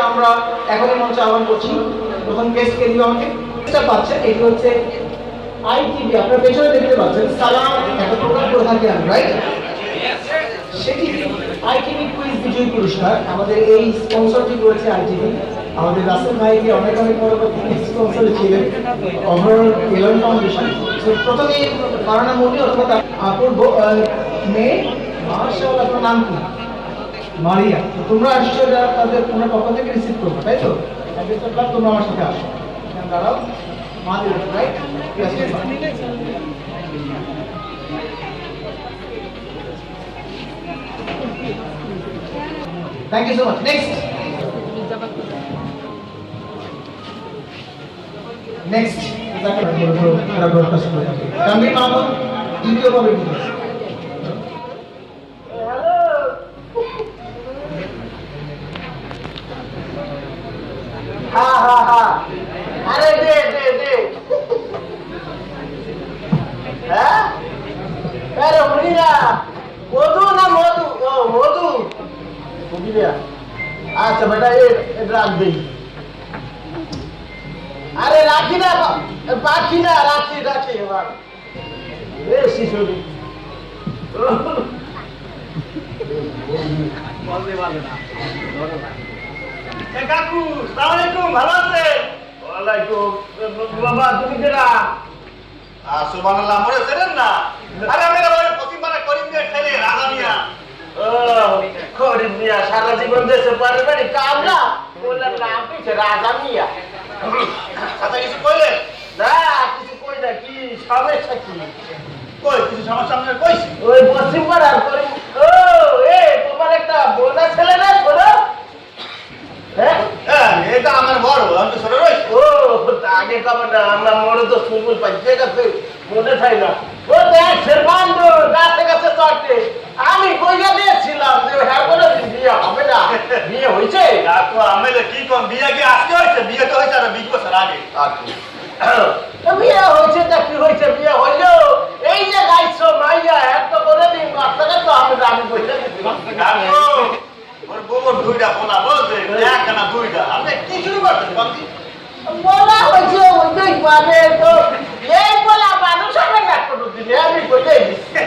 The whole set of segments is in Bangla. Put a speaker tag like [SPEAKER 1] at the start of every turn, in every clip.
[SPEAKER 1] আমরা এখনই মঞ্চে আহ্বান করছি। প্রথম গেস্টকে দিব আমাকে। এটা পাচ্ছেন, এটি হচ্ছে আইটিভি, আপনারা পেছনে দেখতে পাচ্ছেন সালাম একটা প্রোগ্রাম করে থাকি আমি, রাইট? সেটি আইটিভি কুইজ বিজয়ী পুরস্কার। আমাদের এই স্পন্সরটি করেছে আইটিভি। আমাদের রাসেল ভাইকে অনেক অনেক পরবর্তী স্পন্সর ছিলেন ওভারঅল এলন ফাউন্ডেশন। প্রথমে কারণা মন্ডি অথবা অপূর্ব মেয়ে মার্শাল, আপনার নাম কি? মারিয়া। তোমরা আসছো, তাদের তোমরা পক্ষ থেকে রিসিভ করবো, তাই তো? তোমরা আমার সাথে আসো, দাঁড়াও। মারিয়া, right? Thank you so much. Next. Next. Tanvir Mahmud, দ্বিতীয় পদে বিজয়ী।
[SPEAKER 2] अरे दे दे दे अरे मुनिया मधु ना मधु मधु बुझलिया। अच्छा बेटा ये राख दे। अरे राखी ना पाखी ना राखी राखी ए शिशुरी बोलने वाले ना কাকু আসসালামু আলাইকুম, ভালো আছেন? ওয়ালাইকুম। বাবা তুমি কেডা? সুবহানাল্লাহ, মরে ছিলেন না? আরে আমি বাবা প্রতিবারে করিম দিয়ে ছেলে রাজা মিয়া। ও করিম মিয়া সারা জীবন দেশে পারে বাড়ি কাম না, বললাম নাম কি রাজা মিয়া। আচ্ছা কিছু কইলেন না? কিছু কই না। কি সমস্যা কি? কই কিছু সমস্যা আপনার কইছি? ওই পশ্চিম পাড়ার করিম। ও এ তোমার একটা বোনা ছেলে না ছোট? এটা আমার বড়, আমি তো ছোট রয়েছি। ও আগে কবে না, আমরা মনে তো সুন্দর পাইছে কাছে মনে চাই না। ও দেখ শেরবান তো গাছে গাছে চড়তে আমি কইয়া দিয়েছিলাম যে হ্যাঁ বলে বিয়ে হবে না। বিয়ে হয়েছে? তো আমি কি কম, বিয়ে কি আজকে হয়েছে? বিয়ে তো হয়েছে আর 20 বছর আগে। বিয়ে হয়েছে তা কি হয়েছে? বিয়ে হইলো এই যে গাইছো মাইয়া এত করে দিন আপনাকে তো আমি বইলে দিছিলাম। ওর গোবর দুইটা পোলা বলছে একখানা দুইটা। আপনি কি শুরু করছেন বাকি? বলা হয়েছে ওইটাই মানে তো এই বলা মানুষ হবে না কোনো দিনে, আমি বলেই দিচ্ছি।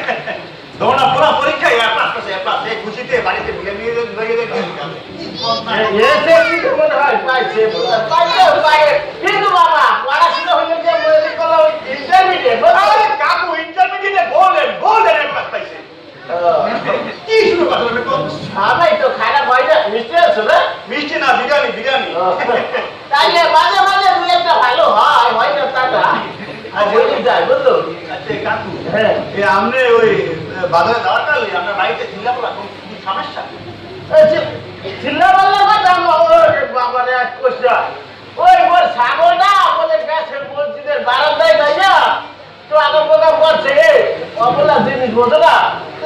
[SPEAKER 2] দোনা পুরা পরীক্ষায় পাস করছে, পাস। এই খুশিতে বাড়িতে বিয়ে নিয়ে গিয়ে এসে কি মনে হয় পাইছে পাইছে পাইছে। কিন্তু বাবা পড়াশোনা হইলে যে মনে করলো ইন্টারমিডিয়েট। আরে কাকু ইন্টারমিডিয়েটে গোল্ডেন পাস পাইছে। কি শুরু করলেন? সবাই তো খারাপ হয় না। মিষ্টি আছে না? মিষ্টি না, বিরিয়ানি বিরিয়ানি। তাইলে মাঝে মাঝে দুই একটা ভালো হয়, হয় না টাকা আর বলি যায় বুঝলো। আচ্ছা কাকু, হ্যাঁ এই আপনি ওই বাজারে যাওয়ার কালে আপনার বাড়িতে চিল্লা বলা কি সমস্যা? চিল্লা বললে কথা বাবারে এক কোশ্চা ওই ওর ছাগলটা বলে গেছে মসজিদের বারান্দায় যাই না তো আগম প্রোগ্রাম করছে অবলা জিনিস বোঝো না,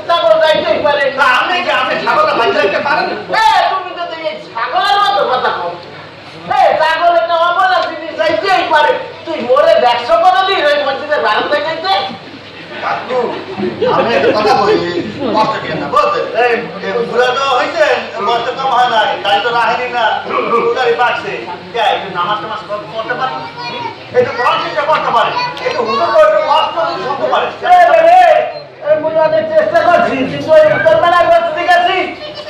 [SPEAKER 2] ছাগল যাইতেই পারে না। আমি ছাগলটা ভাই যাইতে পারেন? তুমি তো এই ছাগলের মতো কথা কও। ছাগল একটা অবলা জিনিস যাইতেই পারে। তুই মরে দেখছো কোনদিন ওই মসজিদের বারান্দায় যাইতে? কাকু আমি একটা কথা বলি, কষ্ট কেন না বলতে? এই বুড়া তো হইছে, কষ্ট কম হয় না, গাড়ি তো রাহেনি না, উদারি পাকছে। একটু নামাজ টামাজ করতে পারে, একটু কোরআন শিক্ষা করতে পারে, একটু হুজুর একটু ওয়াজ করতে শুনতে পারে। চেষ্টা করছি কিন্তু ওই উত্তর বেলায় বসতে গেছি,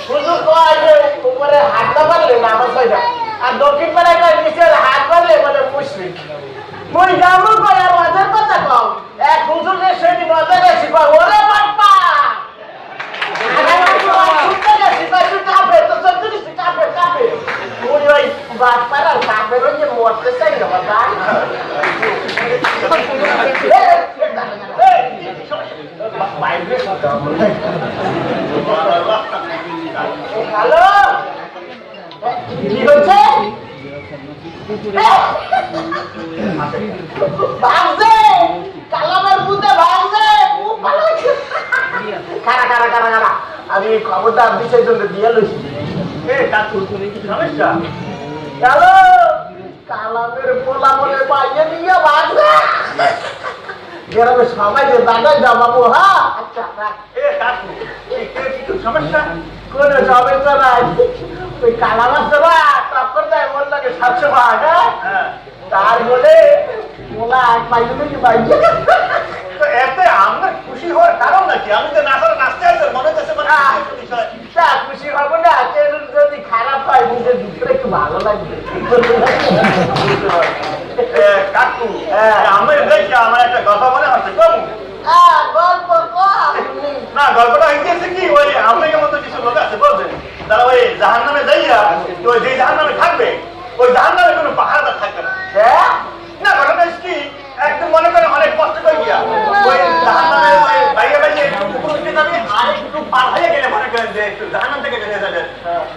[SPEAKER 2] হুজুর কয় যে উপরে হাত না পারলে নামাজ হয় না, আর দক্ষিণ বেলায় কয় নিচের হাত পারলে বলে মুশরিক। মুই যাবো কয় আর ওয়াজের কথা কম। এক হুজুরে সেদিন ওয়াজে গেছি কয় ওরে বাপ্পা বাপ্পার আর কাপের ওই যে মরতে চাই না বাবা। হ্যালো কি হচ্ছে? ভাবছে কালামের বুঝে ভাবছে খারা খারা খারা খারা। আমি খবরটা বিষয় জন্য দিয়ে লইছি। সমস্যা হ্যালো কালামের পোলা বলে পাইয়ে নিয়ে ভাবছে গ্রামে সবাই যে দাদাই যা বাবু। হ্যাঁ আচ্ছা সমস্যা কোনো সমস্যা নাই। ওই কালাম আছে না তারপর লাগে 700 ভাগ হ্যাঁ তার বলে ওলা এক পাইলে নাকি বাইজে তো এতে আমরা খুশি হওয়ার কারণ নাকি আমি তো নাচার নাচতে আছে মনে হচ্ছে মানে বিষয় তা খুশি হব না যদি খারাপ হয় নিজের ভিতরে একটু ভালো লাগবে কাকু আমি দেখি আমার একটা কথা মনে হচ্ছে কম গল্প না গল্পটা হইতেছে কি ওই আপনাকে মতো কিছু লোক আছে বলছেন তারা ওই জাহান্নামে যাইয়া ওই যে জাহান্নামে থাকবে ওই জাহান্নামে কোনো পাহাড়দার থাকবে না না ঘটনা কি একদম মনে করেন অনেক কষ্ট করে গিয়া ওই জাহান্নামে ওই বাইরে বাইরে উপর দিকে যাবে আর একটু পার হয়ে গেলে মনে করেন যে একটু জাহান্নাম থেকে বেরিয়ে যাবে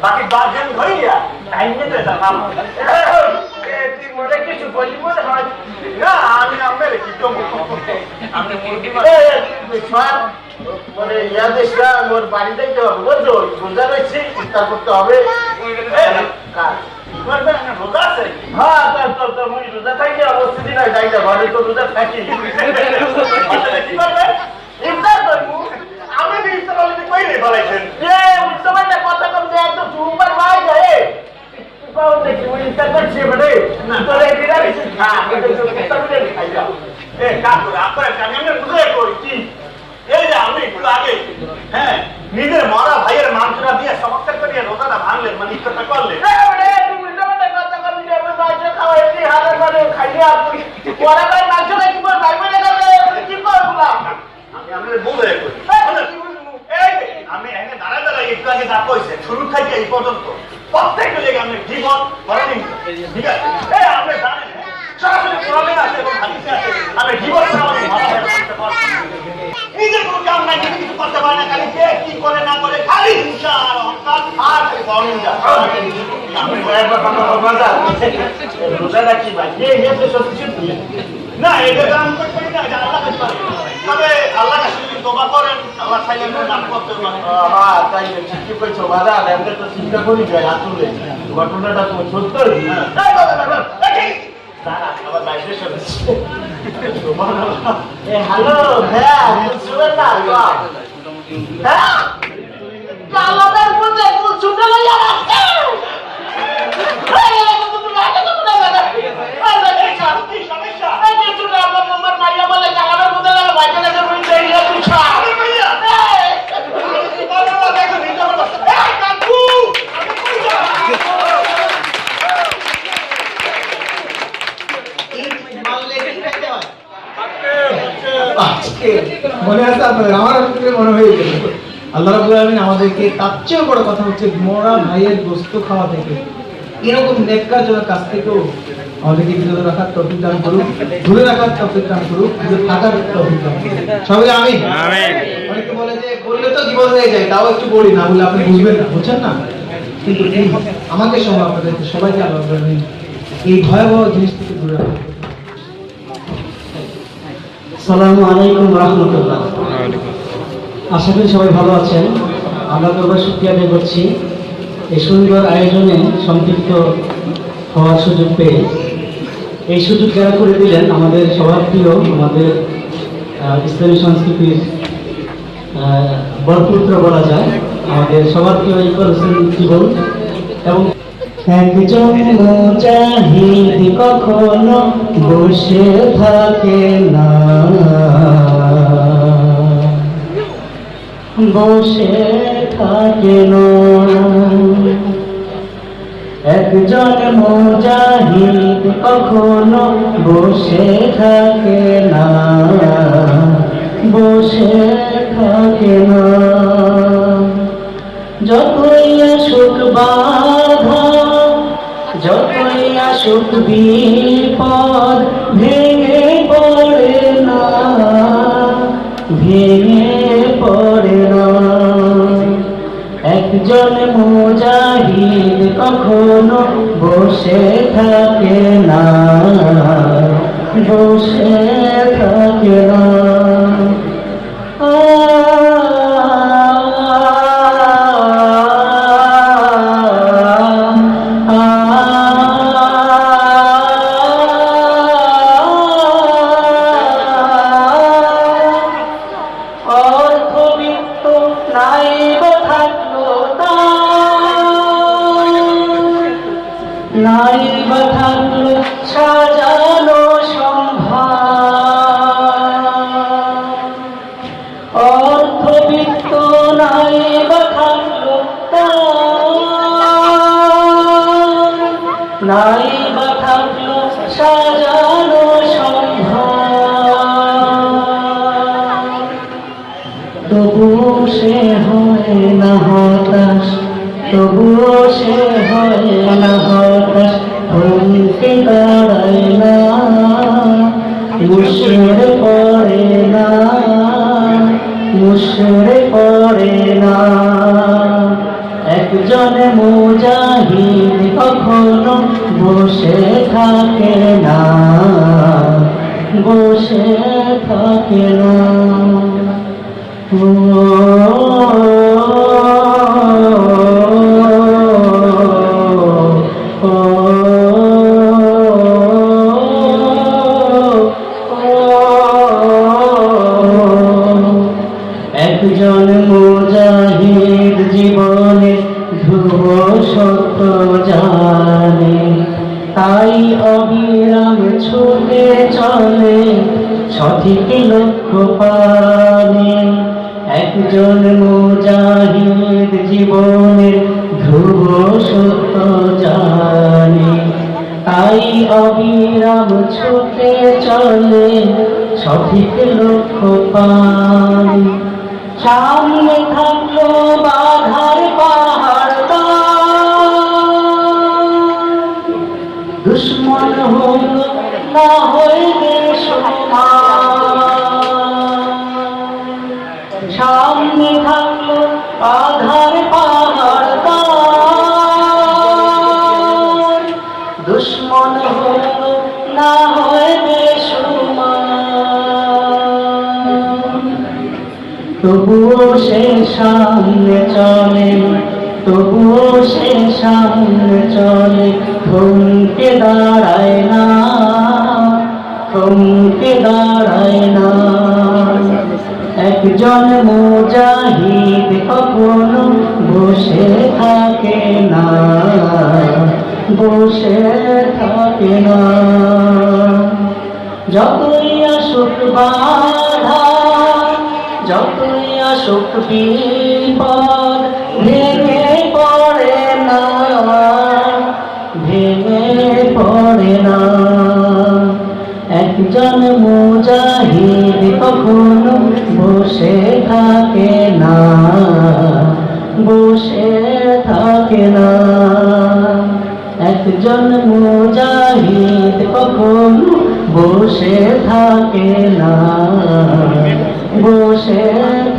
[SPEAKER 2] বাকি 10 জন ধরে গিয়া টাইম নিতে তার নাম তুই মনে কিছু বলি মনে হয় না আমি আপনার কি কমু আপনি মুরগি মানে ইয়া দেশটা মোর বাড়ি যাইতে হবে বুঝছো রোজা রয়েছে ইফতার করতে হবে রোজা আছে হ্যাঁ তো মুই রোজা থাকি অবস্থিতি নাই যাই না ঘরে তো রোজা থাকি কি করবে ইফতার করবো আমি তো ইফতার অলরেডি কইলে বলাইছেন যে উৎসবটা কথা কম যে একদম সুপার ভাই যায় পাও দেখি মুই ইফতার করছি বলে না তোরে বিরা বেশি খা এটা তো ইফতার করে খাই যাও কাকু আপনার আমি বুঝে কই কি এই যে আমি একটু আগে হ্যাঁ নিজের মরা ভাইয়ের মাংসটা দিয়ে সমস্যা করিয়ে রোজাটা ভাঙলেন মানে ইফতারটা করলেন আমি এখানে দাঁড়ায় দাঁড়াই একটু আগে যা কইছে শুরু থেকে এই পর্যন্ত প্রত্যেকটা জায়গায় আমি জীবন করেনি ঠিক আছে আপনি জানেন সরাসরি কোরআনে আছে এবং হাদিসে আছে আমি জীবন নিজের কোনো কাম নাই কিছু করতে পারে না খালি কে কি করে না করে খালি হিংসা আর অহংকার আর অনিন্দা আমি একবার কথা বলবা রোজাটা কি ভাই এই যে সত্যি না এটা কাম করতে না এটা আল্লাহ কাছে পারে তবে আল্লাহ কাছে যদি তোবা করেন আল্লাহ চাইলে নাম করতে পারে হ্যাঁ তাই ঠিকই কইছো বাবা আমরা তো চিন্তা করি যাই আসলে ঘটনাটা তো সত্যি আবার বাইরে চলে হ্যালো হ্যাঁ শুনেন না হ্যাঁ কালাদের মধ্যে ছুটে লইয়া রাখছে
[SPEAKER 1] মনে আছে আপনাদের আমার মনে হয়ে গেল আল্লাহ রাব্বুল আলামিন আমাদেরকে তার চেয়ে বড় কথা হচ্ছে মরা ভাইয়ের গোশত খাওয়া থেকে এরকম নেককারজনক কাজ থেকেও আমাদেরকে বিরত রাখার তৌফিক দান করুন দূরে রাখার তৌফিক দান করুন দূরে থাকার তৌফিক দান করুন সবাই আমিন অনেকে বলে যে বললে তো জীবন হয়ে যায় তাও একটু বলি না বলে আপনি বুঝবেন না বুঝছেন না কিন্তু আমাকে সহ আপনাদেরকে সবাইকে আল্লাহ রাব্বুল আলামিন এই ভয়াবহ জিনিস থেকে দূরে রাখুন।
[SPEAKER 3] আসসালামু আলাইকুম রাহমাতুল্লাহ। আশা করি সবাই ভালো আছেন। আমরা দরবার শুকরিয়া আদায় করছি এই সুন্দর আয়োজনে সম্পৃক্ত হওয়ার সুযোগ পেয়ে। এই সুযোগ যারা করে দিলেন আমাদের সবার প্রিয় আমাদের ইসলামী সংস্কৃতির বরপুত্র বলা যায় আমাদের সবার প্রিয় ইকবাল হোসেন জীবন এবং একজন মুজাহিদ কখনো বসে থাকে না বসে থাকে না একজন মুজাহিদ কখনো বসে থাকে না বসে থাকে না যতই আসুক বাধা যতই আসুক বিপদ ভেঙে পড়ে না ভেঙে পড়ে না একজন মুজাহিদ কখনো বসে থাকে না বসে থাকে না নাই অর্থবিত্ত নাই বা থাকলো তার, নাই বা থাকলো সাজানো সম্ভার, তবুও সে হয় না হতাশ, তবুও সে হয় না হতাশ, ভুলতে দাঁড়ায় না, মুশড়ে পড়ে না, মুশড়ে পড়ে না। একজন মুজাহিদ কখনো বসে থাকে না, বসে থাকে না। একজন মুজাহিদ জীবনে ধ্রুব সত্য জানে, তাই অবিরাম ছুটে চলে সঠিক লক্ষ্য পানে। একজন মুজাহিদ জীবনে ধ্রুব সত্য জানে, তাই অবিরাম ছুটে চলে সঠিক লক্ষ্য পানে। সামনে থাকলো বাধার পাহাড়, দুশ্মন হলো না হইবে সমান। সামনে থাকলো বাধার পাহাড়, দুশ্মন হলো না হইবে সমান। তবুও সে সামনে চলে, তবুও সে সামনে চলে, থমকে দাঁড়ায় না, থমকে দাঁড়ায় না। একজন মুজাহিদ কখনো বসে থাকে না, বসে থাকে না। যতই আসুক বাধা, যতই আসুক বিপদ, ভেঙে পড়ে না, ভেঙে পড়ে না। একজন মুজাহিদ কখনো বসে থাকে না, বসে থাকে না। একজন মুজাহিদ কখনো বসে থাকে না, বসে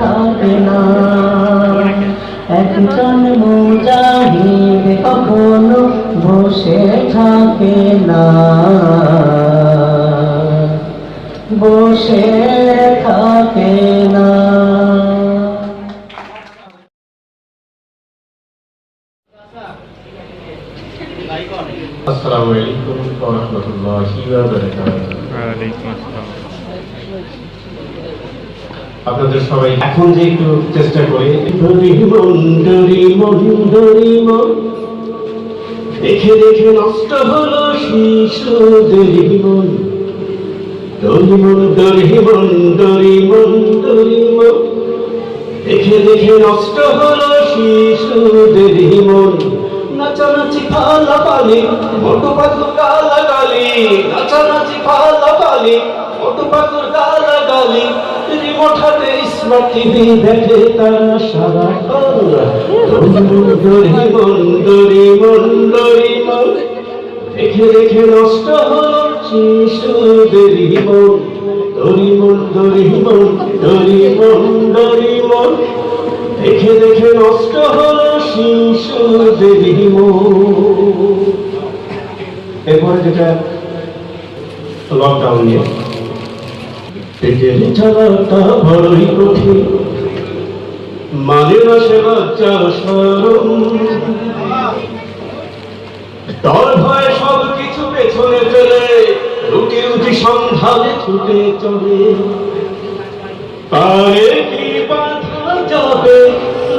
[SPEAKER 3] থাকে না। একজন মুজাহিদ কখনো বসে থাকে না, বসে থাকে না।
[SPEAKER 4] আসসালামু আলাইকুম ওয়া রাহমাতুল্লাহি ওয়া বারাকাতুহু।
[SPEAKER 5] ওয়ালাইকুম আসসালাম।
[SPEAKER 4] আপনাদের সবাই এখন যে একটু চেষ্টা করি, ডরি মন ডরি মন ডরি মন, দেখে দেখে নষ্ট হলো শিশুদের মন। ডরি মন ডরি মন ডরি মন ডরি মন, দেখে দেখে নষ্ট হলো শিশুদের মন। নাচানাচি ফালাফালি মোটু পাথর গালাগালি, নাচানাচি ফালাফালি মোটু পাথর গালাগালি, রিমোট হাতে স্মার্ট টিভি দেখে তারা সারাক্ষণ। ডরি মন ডরি মন ডরি মন, দেখে দেখে নষ্ট হলো শিশুদের মন। ডরি মন ডরি মন ডরি মন ডরি মন, দেখে দেখে নষ্ট হলো শিশুদের মন। এরপরে যেটা লকডাউন নিয়ে, পেটের জ্বালাটা বড়ই কঠিন, মানে না সে লজ্জার শরম। ডর ভয় সব কিছু পেছনে ফেলে রুটি রুটি সন্ধানে ছুটে চলে। পারে কি বাধা যাবে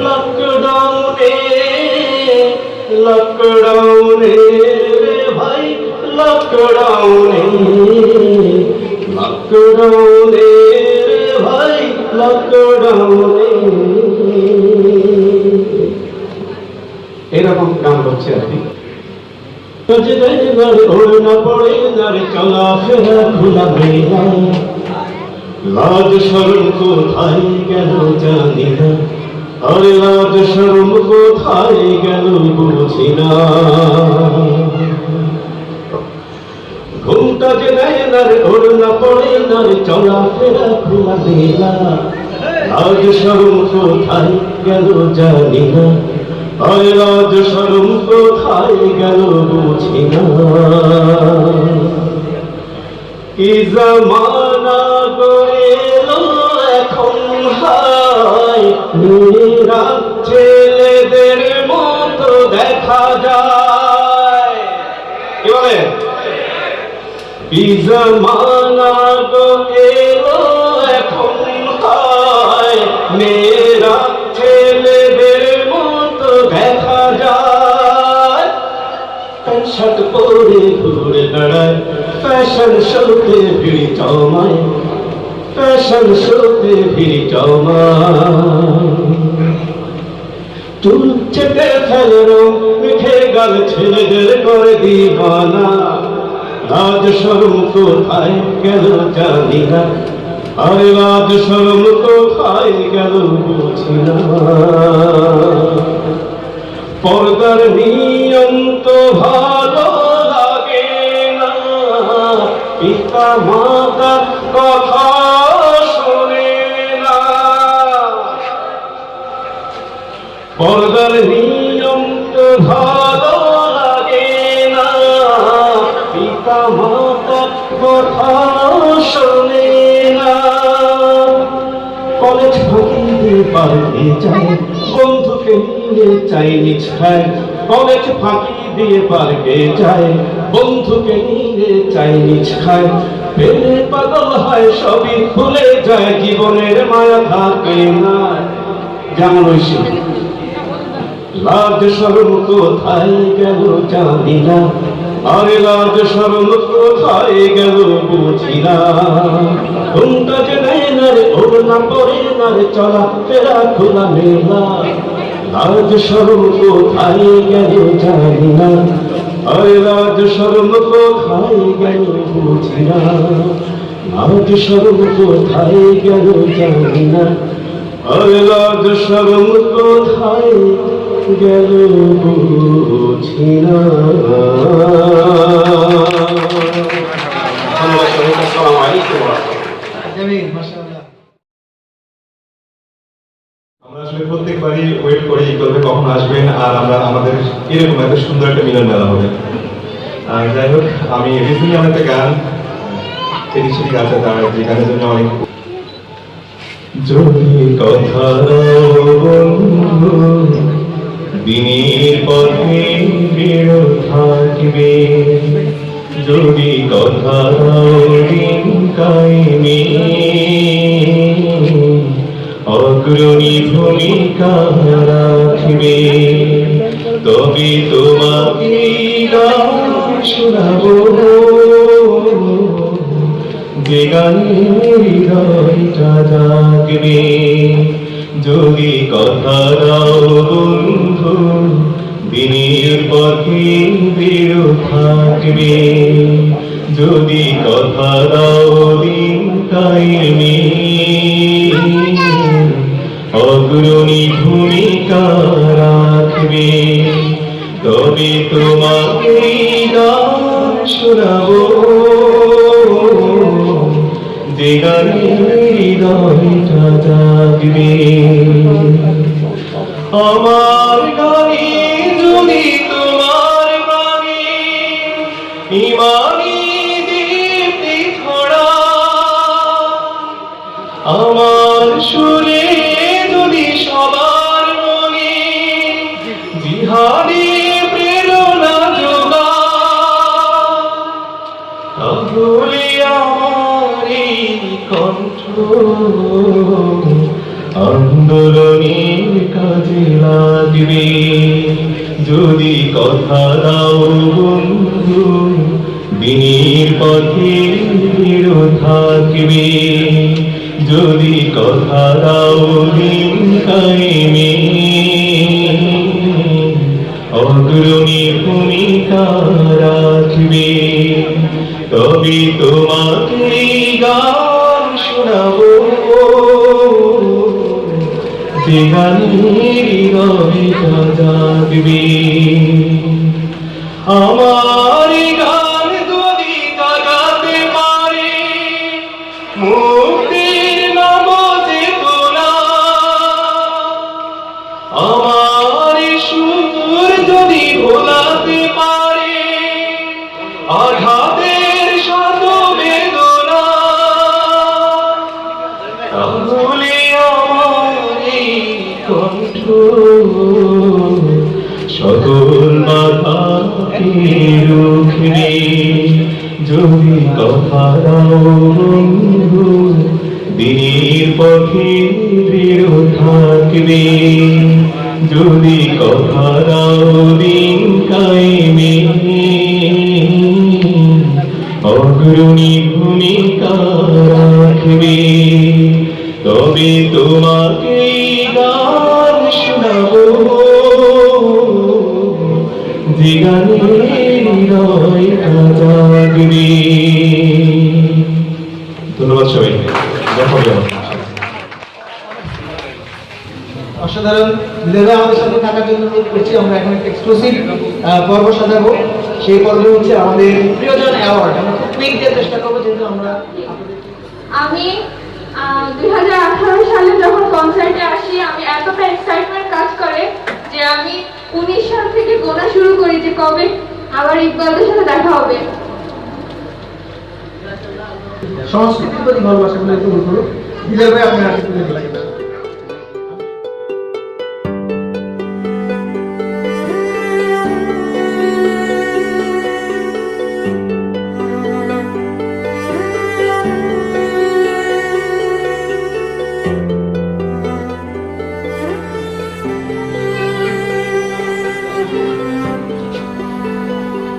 [SPEAKER 4] লকডাউনে, লকডাউনে ভাই লকডাউনে, লকডাউনে ভাই লকডাউনে। এরকম গান হচ্ছে আর কি। ওড়না পড়ে নারে চলাফেরা খোলা মেলা, লাজ শরম কোথায় গেল জানি না, আরে লাজ শরম কোথায় গেল বুঝি না। ঘুমটা যে দেয় না রে ওড়না পড়ে না রে চলাফেরা খোলা মেলা, লাজ শরম কোথায় গেল জানি না, আরে লাজ শরম কোথায় গেল বুঝি না। কি জামানা গেলো এখন হায়, মেয়েরা ছেলেদের মতো দেখা যায়। কি বলে? কি জামানা গেলো এখন হায়, মেয়েরা ছেলেদের মতো দেখা যায়। প্যান্ট শার্ট পরে ঘুরে বেড়ায়, ফ্যাশন শোতে ভিড় জমায়, ফ্যাশন শোতে ভিড় জমায়। চুল চেটে ফেলে রং মেখে গাল ছেলেদের করে দিবানা, লাজ শরম কোথায় গেল জানি না, আরে লাজ শরম কোথায় গেল বুঝি না। পর্দার নিয়ম তো ভালো লাগে না, পিতা মাতার কথা শোনে না। পর্দার নিয়ম তো ভালো লাগে না, পিতা মাতার কথা শোনে না। কলেজ ফাঁকি দিয়ে পার্কে যায়, বন্ধুকে নিয়ে চাইনিজ খায়। কলেজ ফাঁকি দিয়ে পার্কে যায়, বন্ধুকে নিয়ে চাইনিজ খায়। প্রেমে পাগল হয় সবই ভুলে যায়, জীবনের মায়া থাকে না। যেমন ঐশী, লাজ শরম কোথায় গেল জানি না, আরে লাজ শরম কোথায় গেল বুঝি না। ঘুমটা যে নেয় না রে ওড়না পরে না রে চলা ফেরা খোলা মেলা, লাজ শরম কোথায় গেল জানি না, আরে লাজ শরম কোথায় গেল বুঝি না। লাজ শরম কোথায় গেল জানি না, আরে লাজ শরম কোথায় গেল বুঝি না। আসসালামু আলাইকুম।
[SPEAKER 5] আমরা আসলে প্রত্যেকবারই ওয়েট করি ইকবাল কখন আসবেন আর আমরা আমাদের এরকম একটা সুন্দর একটা মিলন মেলা হবে। আর যাই হোক, আমি রিসেন্টলি আমার একটা গান সেটি আছে, তার যে গানের জন্য অনেক
[SPEAKER 4] যদি কথা বন্ধু দিনের পথে বেরো থাকবে, যদি কথা দিন কায়েমে অগ্রণী ভূমিকা রাখবে, তবে তোমাকে গান শোনাবো, যে গানের হৃদয়টা জাগবে। যদি কথা দাও বন্ধু দিনের পথে বেরো থাকবে, যদি কথা দাও দিন কায়েমে অগ্রণী ভূমিকা রাখবে, তবে তোমাকে গান শোনাবো, যে গানের হৃদয়টা জাগবে। আমার গানে যদি তোমার প্রাণে ইমানি দীপ্তি ছড়া, আমার সুরে যদি সবার মনে জিহাদি প্রেরণা যোগা, তাহলে আমার এই কণ্ঠ আন্দোলনের কাজে লাগবে। যদি কথা দাও বন্ধু দিনের পথে বেরো থাকবে, যদি কথা দাও দিন কায়েমে অগ্রণী ভূমিকা রাখবে, তবে তোমাকে গান শোনাবো যে গানের হৃদয়টা জাগবে। আমার গান যদি জাগাতে পারে মুক্তির নব চেতনা, আমার সুর যদি ভোলাতে পারে আঘাতের শত বেদনা, তাহলে আমার এই কণ্ঠ সকল বাধাকে রুখবে। যদি কথা দাও বন্ধু দিনের পথে দৃঢ় থাকবে, যদি কথা দাও দিন কায়েমে অগ্রণী ভূমিকা রাখবে, তবে তোমাকে গান শোনাবো যে গানের হৃদয়টা জাগবে। ধন্যবাদ সবাইকে, দেখা হবে।
[SPEAKER 1] অসাধারণ লেভেল আমাদের সাথে থাকার জন্য অনুরোধ করছি। আমরা এখন একটা এক্সক্লুসিভ পর্ব সাজাবো। সেই পর্ব হচ্ছে আমাদের প্রিয়জন অ্যাওয়ার্ড। আমরা খুব কুইক দিয়ে চেষ্টা করবো, যেহেতু আমরা
[SPEAKER 6] আমি 2018 সালে যখন কনসার্টে আসি, আমি এতটা এক্সাইটমেন্ট কাজ করে যে আমি 19 সাল থেকে গোনা শুরু করি যে কবে আবার ইকবালদের সাথে দেখা হবে।
[SPEAKER 1] সংস্কৃতির প্রতি ভালোবাসাগুলো একটু বলবো। দিলের ভাই আপনি আগে তুলে দিলেন।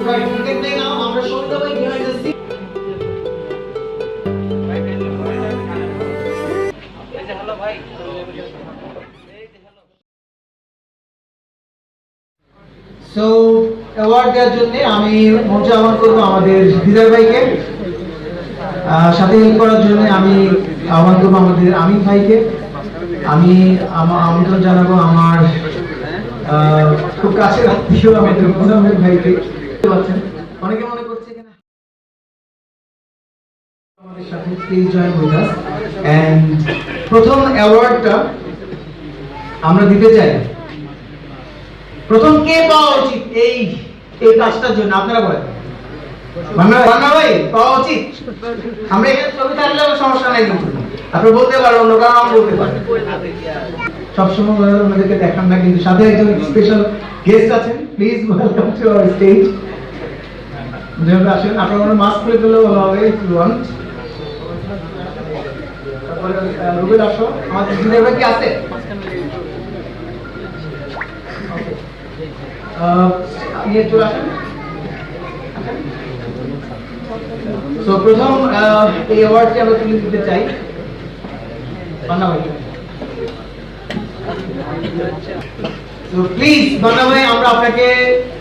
[SPEAKER 1] Right, you can play now. আমরা সন্ধ্যাবাই behind the scene. So, award দেওয়ার জন্য আমি মঞ্চে আহ্বান করবো আমাদের দিদার ভাইকে। সাথে হেল্প করার জন্য আমি আহ্বান করবো আমাদের আমিন ভাইকে। আমি আমন্ত্রণ জানাবো আমার খুব কাছের আত্মীয় আমাদের মোজাম্মেল ভাইকে। অনেকে মনে করছে কিনা আমাদের সাথে please join with us. And প্রথম অ্যাওয়ার্ডটা আমরা দিতে চাই, প্রথম কে পাওয়া উচিত এই কাজটার জন্য? আপনারা বলেন। বান্না ভাই পাওয়া উচিত। আমরা এখানে ছবি থাকলে সমস্যা নাই, কিন্তু আপনি বলতে পারেন, অন্য কারণ বলতে পারেন। সবসময় ওনাদেরকে দেখান না, কিন্তু সাথে একজন স্পেশাল গেস্ট আছেন। Please welcome to our stage. যেভাবে আসেন আপনারা মাস্ক পরে ফেলেও ভালো হবে। রুবেল আসো, আমাদের দিদিরা কি আছে? নিয়ে চলে আসেন। তো প্রথম এই অ্যাওয়ার্ডটি আমরা তুলে দিতে চাই বান্না ভাই। তো প্লিজ বান্না ভাই, আমরা আপনাকে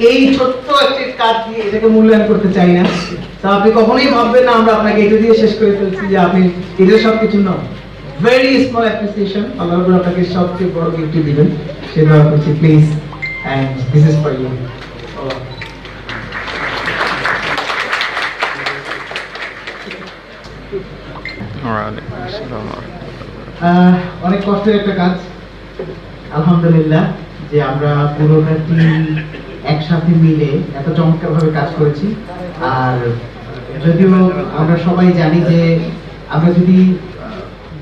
[SPEAKER 1] এই ছোট্ট একটি কাজ দিয়ে এটাকে মূল্যায়ন করতে চাই না। তো আপনি কখনোই ভাববেন না আমরা আপনাকে এটা দিয়ে শেষ করে ফেলছি, যে আপনি এটা সব কিছু নয়। ভেরি স্মল অ্যাপ্রিসিয়েশন, আল্লাহ আপনাকে সবচেয়ে বড় গিফট দিবেন, সেটা করছি please. And this is for you. অনেক কষ্টের একটা কাজ, আলহামদুলিল্লাহ, যে আমরা পুরোটা টিম একসাথে মিলে এত চমৎকার ভাবে কাজ করেছি। আর যদিও আমরা সবাই জানি যে আমরা যদি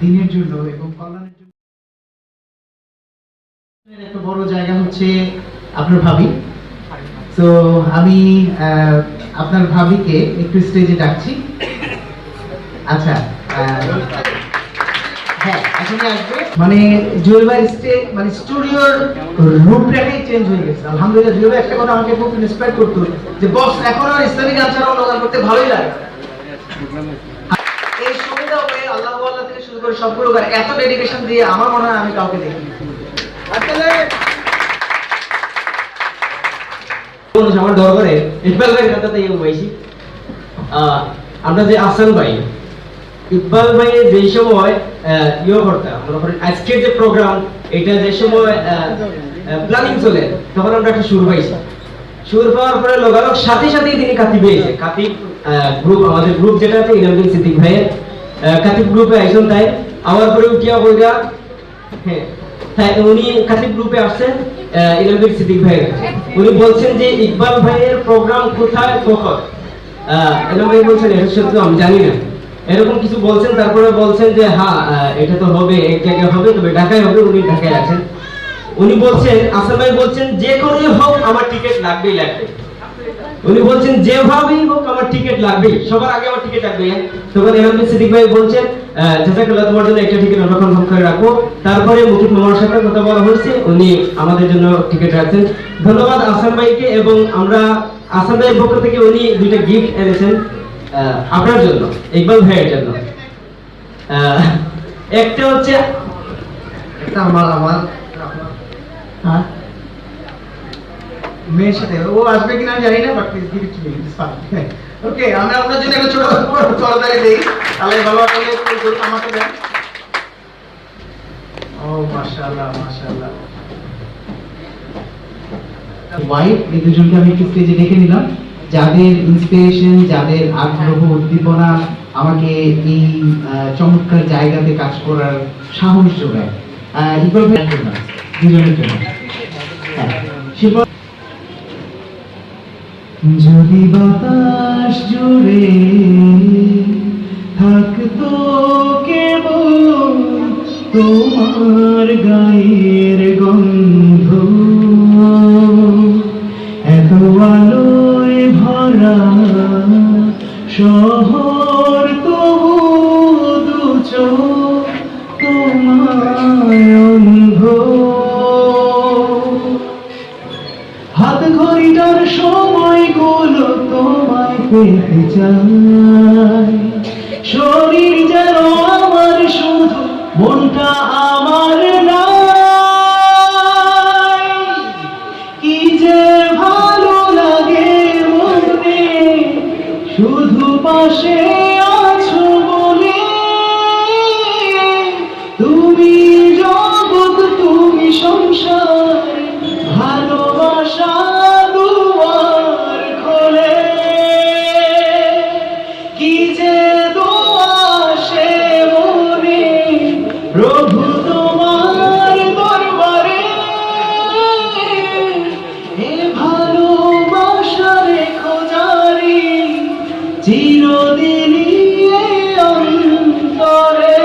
[SPEAKER 1] দিনের জন্য এবং কল্যাণের জন্য, একটা বড় জায়গা হচ্ছে আপনার ভাবি। তো আমি আপনার ভাবিকে একটু স্টেজে ডাকছি। আচ্ছা, হ্যাঁ এখনই আসবে। মানে জুয়েল ভাই মানে স্টুডিওর রূপরেখাই চেঞ্জ হয়ে গেছে। আলহামদুলিল্লাহ, জুয়েল ভাই একটা কথা আমাকে খুব ইন্সপায়ার করতো, যে বস এখন আর ইসলামিক গান ছাড়া অন্য গান করতে ভালোই লাগে। এই সুবিধা পেয়ে আল্লাহ থেকে শুরু করে সবগুলো গান এত ডেডিকেশন দিয়ে আমার মনে হয় আমি কাউকে দেখিনি। আসলে
[SPEAKER 3] আমার দরবারে ইকবাল ভাইয়ের কথাতে বলছি, আমরা যে আসান ভাই, ইকবাল ভাই যে সময় করতাম, মনে করেন আজকের যে প্রোগ্রাম এটা যে সময় প্ল্যানিং চলে, তখন আমরা একটা সুর পাইছি। সুর পাওয়ার পরে লোকালোক সাথে সাথেই তিনি কাতিব হয়েছে। কাতিব গ্রুপ, আমাদের গ্রুপ যেটা আছে ইনামুদ্দিন সিদ্দিক ভাইয়ের কাতিব গ্রুপে আইসন, তাই আমার পরে উঠিয়া বইরা, হ্যাঁ তাই উনি কাতিব গ্রুপে আসছেন ইনামুদ্দিন সিদ্দিক ভাইয়ের কাছে। উনি বলছেন যে ইকবাল ভাইয়ের প্রোগ্রাম কোথায় কখন, ইনাম ভাই বলছেন এটা সত্য আমি জানি না, এরকম কিছু বলছেন। তারপরে বলছেন যে হ্যাঁ এটা তো হবে, এক জায়গায় হবে, তবে ঢাকায় হবে। উনি ঢাকায় আছেন। উনি বলছেন, আসাম ভাই বলছেন যে করেই হোক আমার টিকিট লাগবেই লাগবে। উনি বলছেন যেভাবেই হোক আমার টিকিট লাগবেই, সবার আগে আমার টিকিট লাগবে। তখন ইনামুদ্দিন সিদ্দিক ভাই বলছেন জাযাকাল্লাহ, তোমার জন্য একটা টিকিট আমরা কনফার্ম করে রাখবো। তারপরে মুকিব মামার সাথে কথা বলা হয়েছে, উনি আমাদের জন্য টিকিট রাখছেন। ধন্যবাদ আসাম ভাইকে। এবং আমরা আসাম ভাইয়ের পক্ষ থেকে উনি দুইটা গিফট এনেছেন আপনার জন্য, ইকবাল ভাইয়ের জন্য। একটা হচ্ছে
[SPEAKER 1] একটা আমার হ্যাঁ মেয়ের সাথে ও আসবে কিনা আমি জানি না, but please give it to me, it's fine. Okay, আমি আপনার জন্য একটা ছোট করদারি দেই, তাহলে ভালো করে আমাকে দেন। ও মাশাআল্লাহ মাশাআল্লাহ।
[SPEAKER 7] ওয়াইফ, এই দুজনকে আমি একটু স্টেজে ডেকে নিলাম, যাদের ইন্সপিরেশন, যাদের আগ্রহ উদ্দীপনা আমাকে এই চমৎকার জায়গাতে কাজ করার সাহস যোগায়। ইকবাল ভাইয়ের জন্য, দুজনের জন্য। যদি বাতাস জুড়ে থাকতো কেবল তোমার গায়ের গন্ধ, এত আলোয় ভরা শহর তবু দু চোখ তোমায় অন্ধ, হাত ঘড়িটার সময়গুলো তোমায় পেতে চাই, শরীর যেন আমার শুধু, মনটা আমার নাই, কি যে ভালো লাগে মনে শুধু পাশে আছো বলে, তুমি জগৎ, তুমি সংসার, ভালোবাসা দুয়ার খোলে, কি যে দোয়া সে মনে প্রভু তোমার দরবারে, এ ভালোবাসা রেখো জারি চিরদিনই এ অন্তরে।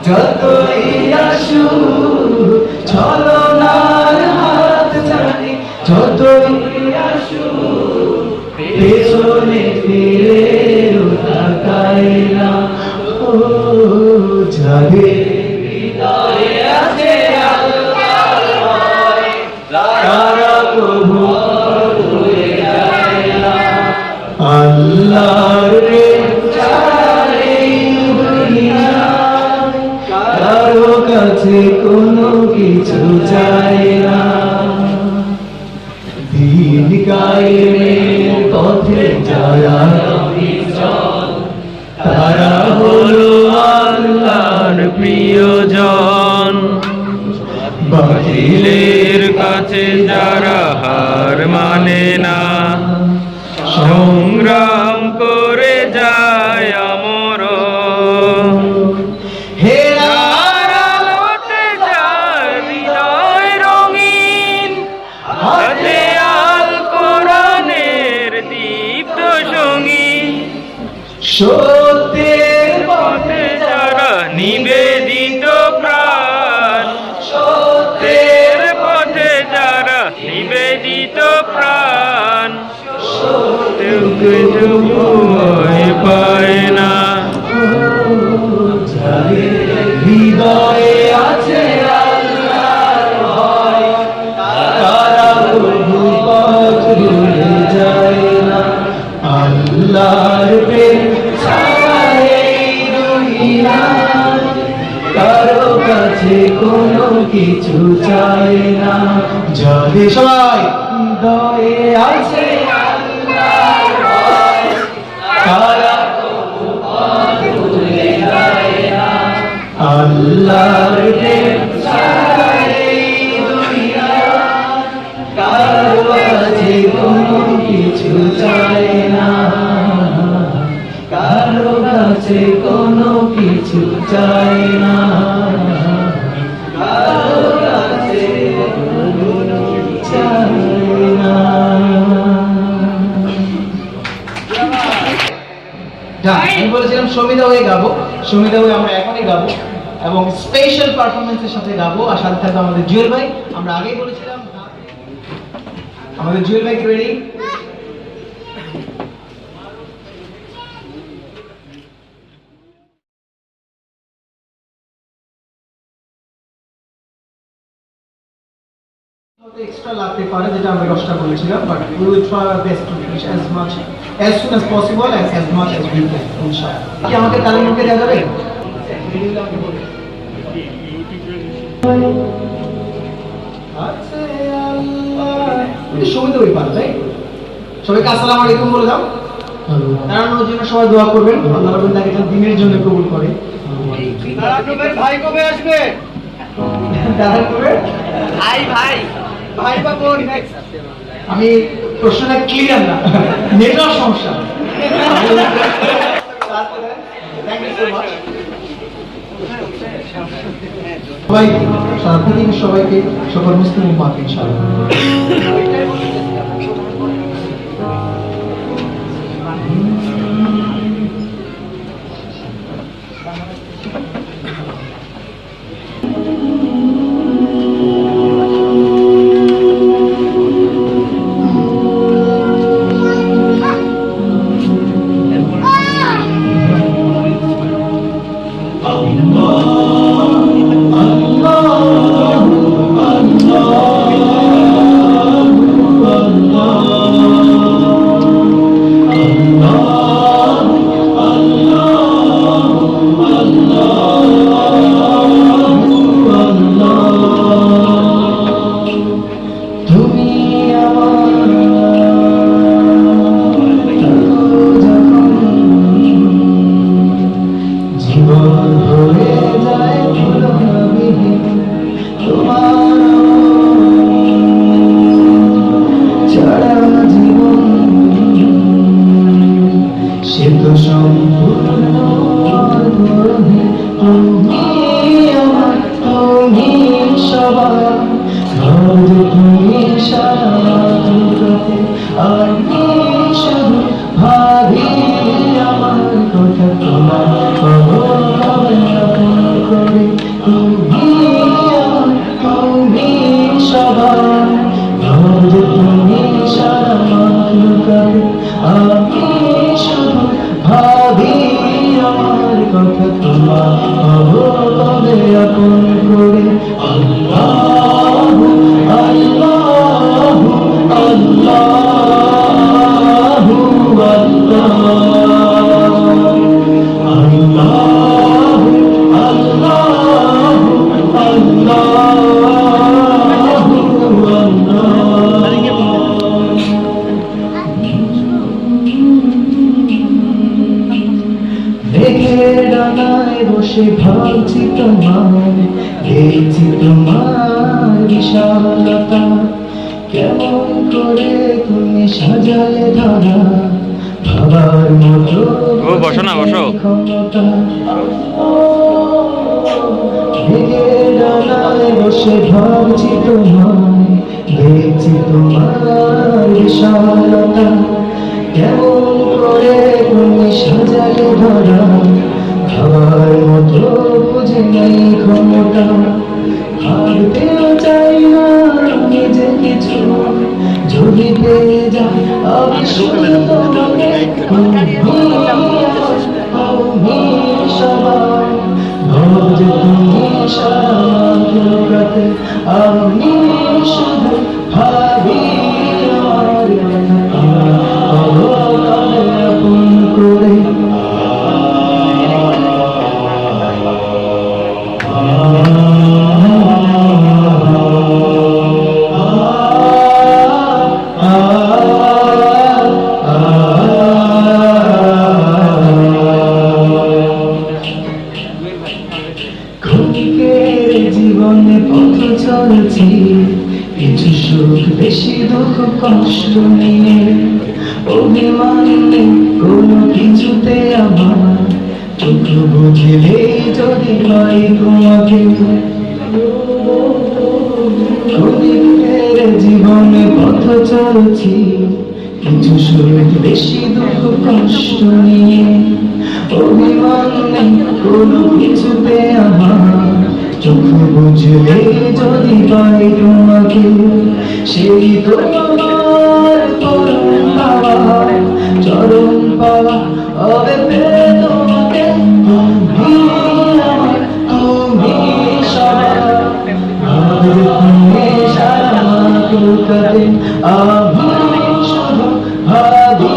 [SPEAKER 7] যতই আসু ছলনার হাত জানি, যতই আসু পেছনে ফিরে তাকাই না, ও যাদের হৃদয়ে আছে আল্লাহর ভয়, তারা প্রভু ভুলে যায় না। আল্লাহর কারো কাছে কোনো কিছু চায় না, দিন কায়েমের পথে যারা চল, তারা হলো আল্লাহর প্রিয়জন,
[SPEAKER 8] বাতিলের কাছে যারা হার মানে না, সংগ্রাম করে যায় অমর,
[SPEAKER 7] হে
[SPEAKER 8] আর আলোতে যায় হৃদয় রঙিন, হাতে আল কোরআনের দীপ্ত সঙ্গী,
[SPEAKER 7] সত্যের
[SPEAKER 8] পথে যারা নিবেদিত প্রাণ,
[SPEAKER 7] সত্যের
[SPEAKER 8] পথে যারা নিবেদিত প্রাণ, ভয় পায় না।
[SPEAKER 7] হৃদয়ে
[SPEAKER 1] যদি সবাই হৃদয়ে আছে আল্লাহর ভয়, তারা কোনো পথ ভুলে যায় না। আল্লাহর প্রেম ছাড়া এই দুনিয়ায় কারো কাছে কোনো কিছু চায় না, কারো কাছে কোনো কিছু চায় না, কারো কাছে কোনো চায় না। আমি বলেছিলাম সমিতা হয়ে গাবো, সমিতা হয়ে আমরা এখনই গাবো এবং স্পেশাল পারফরমেন্সের সাথে গাবো। আর সাথে থাকবে আমাদের জুয়েল ভাই। আমরা আগেই বলেছিলাম আমাদের জুয়েল ভাই রেডি। এক্সট্রা লাগতে পারে, যেটা আমরা 10টা বলেছিলাম, but we will try our best to finish as much as soon as possible and as much as we can ইনশাআল্লাহ। কি আমাকে তালিম মুখে দেওয়া যাবে? সমিত ওই পারে, তাই সবাইকে আসসালামু আলাইকুম বলে দাও। দাঁড়ানোর জন্য সবাই দোয়া করবেন, আল্লাহ রাব্বুল তাকে যেন দিনের জন্য কবুল করে। ভাই কবে আসবে? দাদা কবে? ভাই ভাই ভাই বা বোন? আমি প্রশ্নটা ক্লিয়ার না, নেটওয়ার্ক সমস্যা। থ্যাংক ইউ সো মাচ সবাই, সারা পৃথিবীর সবাইকে, সকল মুসলিম উম্মাহ ইনশাআল্লাহ। ভাবছি তোমার, দেখছি তোমার বিশালতা, কেমন করে তুমি সাজালে ধরা ভাবার মতো।
[SPEAKER 8] ও বসো না, বসো।
[SPEAKER 1] ক্ষমতা ডানায় বসে ভাবছি তোমার, দেখছি তোমার বিশালতা, কেমন করে তুমি সাজালে ধরা ভাবার মতো বুঝে নেই ক্ষমতা। ভাবতেও চাই না নিজে কিছু, যদি পেয়ে যায় আমি শুধু তোমাকে। তুমি সবার ভাবছে, তুমি সারাতে আমি শুধু ভাবি আপন করে।
[SPEAKER 3] কিছু সুখ বেশি দুঃখ কষ্ট নিয়ে অভিমান নেই কোনো কিছুতে আমার চোখ বুঝলে যদি পাই তোমাকে ক্ষণিকের জীবনে পথ চলছি কিছু সুখ বেশি দুঃখ কষ্ট নিয়ে অভিমান নেই কোনো কিছুতে আমার চোখ বুঝলে যদি পাই তোমাকে সেই তো আমার পরম পাওয়া চরম পাওয়া হবে পেয়ে তোমাকে তুমি আমার তুমি সবার তুমি সারা কলকাতে আমি শুধু ভাবি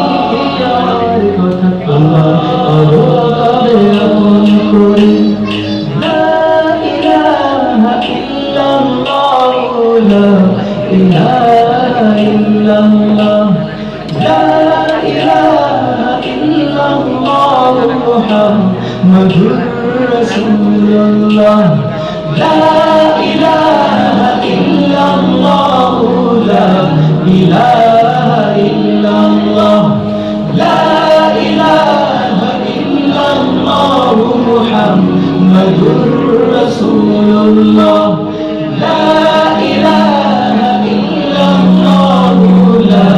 [SPEAKER 3] আমার কথা তোমার আরো তবে আপন করে محمد رسول الله لا إله إلا الله لا إله إلا الله لا إله إلا الله محمد رسول الله لا إله إلا الله لا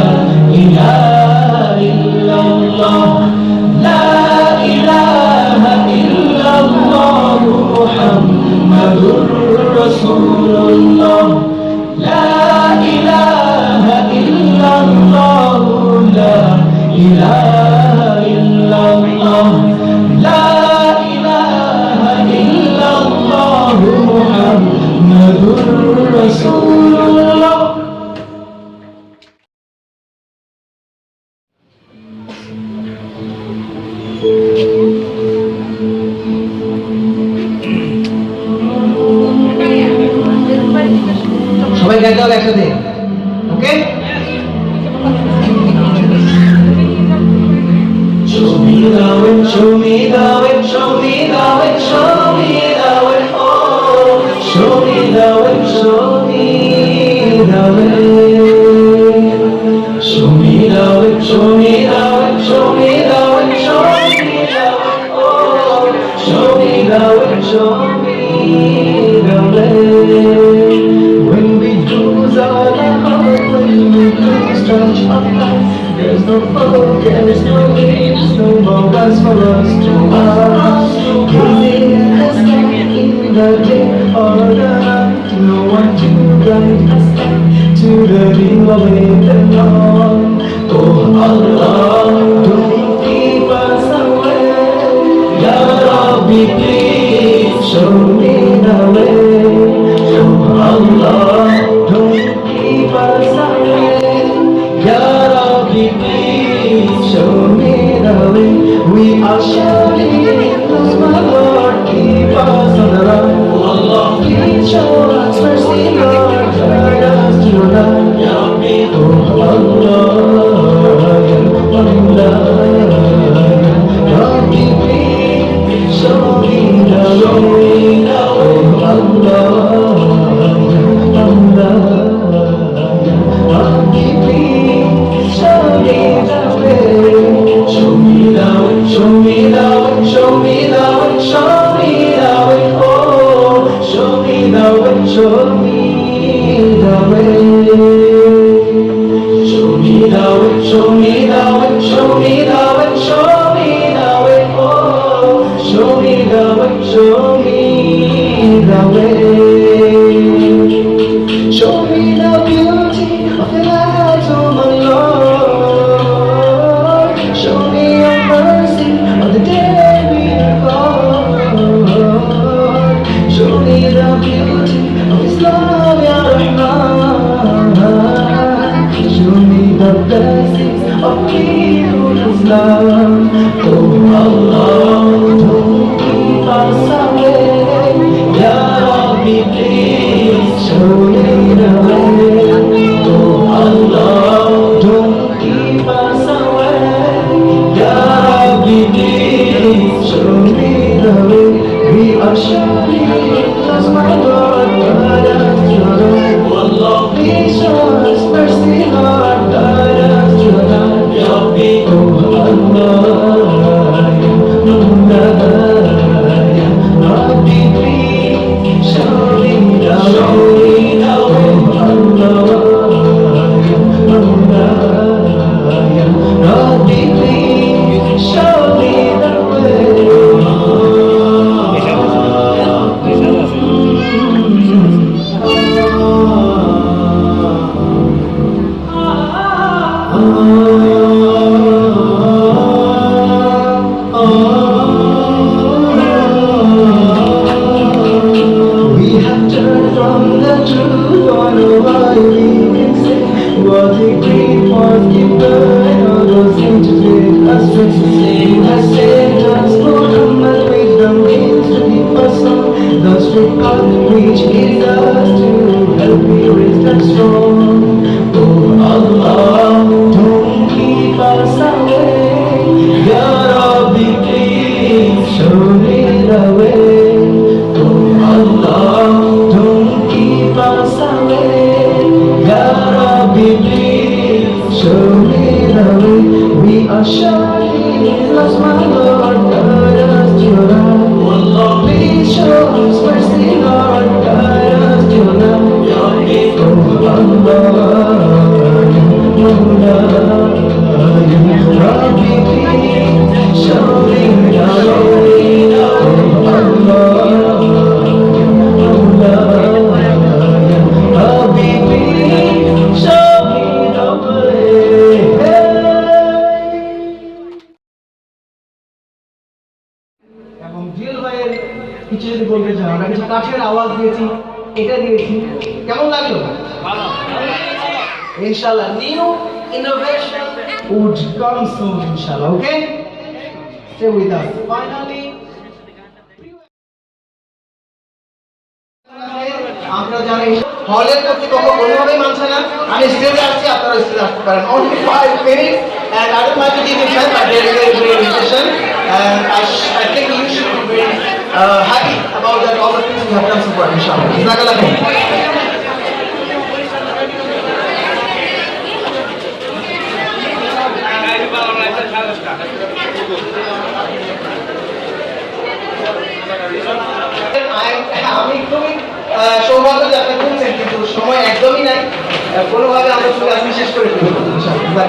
[SPEAKER 3] إله إلا الله لا إله إلا الله محمد رسول الله لا إله إلا الله لا إله إلا الله لا إله إلا الله محمد رسول الله
[SPEAKER 1] সবাই গাইতে হবে একসাথে, ওকে?
[SPEAKER 3] Show me the way, show me the way, show me the way, show me the way, oh. Show me the way, show me the way. Show me the way, show me the way, show me the way, show me the way, oh. Show me the way, show me the way. When we lose our heart, when we lose touch of life, there's no hope, there's no games, no more words for us to ask. Gazing at the sky in the day or the night, no one to guide us back to the dream of it alone. Oh Allah, don't keep us away. Ya Rabbi, please show me the way. Oh Allah, don't keep us away. Ya Rabbi, please show me the way. We are surely lost, my Lord, keep us on the run. Oh Allah, please show us mercy, Lord, guide us to your light. Ya Rabbi, oh Allah, Ya Allah, Ya Rabbi, please show me the way. Oh Allah, Ya Allah, Ya Rabbi, please show me the way. Show me the way, show me the way, show me the way, show me the way, oh. Show me the way, show me the way. Show me the way, show me the way, show me the way, show me the way, oh. Show me the way, show me the way. Show me the beauty of your light, oh my Lord. Show me your mercy on the day we fall. Show me the beauty of Islam, Ya Rahman. Show me the blessings of Qiyamul Islam. Oh Allah, don't keep us away. Ya Rabbi, please show me the way. Oh Allah, don't keep us away. Ya Rabbi, please show me the way. We are surely lost, my Lord, guide us to your way. Oh Allah, please
[SPEAKER 1] এবং জুয়েল ভাইয়ের কিছু যদি বলতে চান, আমরা কিছু কাঠের আওয়াজ দিয়েছি, এটা দিয়েছি, কেমন লাগলো? ইনশাআল্লাহ new innovation would come soon ইনশাআল্লাহ। ওকে, stay with us. Finally, আপনারা যারা হলের কর্তৃপক্ষ কোনোভাবেই মানছে না, আমি স্টেজে আসছি, আপনারা স্টেজে আসতে পারেন। Only 5 minutes and I don't mind to give you time, but there is a great invitation and I think you should be very happy about that all the things we have done so far, inshallah. Jazakallah khair. আমি খুবই সৌভাগ্য যে আপনি শুনছেন, কিন্তু সময় একদমই নাই, কোনোভাবে আমরা শুধু আজকে শেষ করে ফেলবো ইনশাআল্লাহ।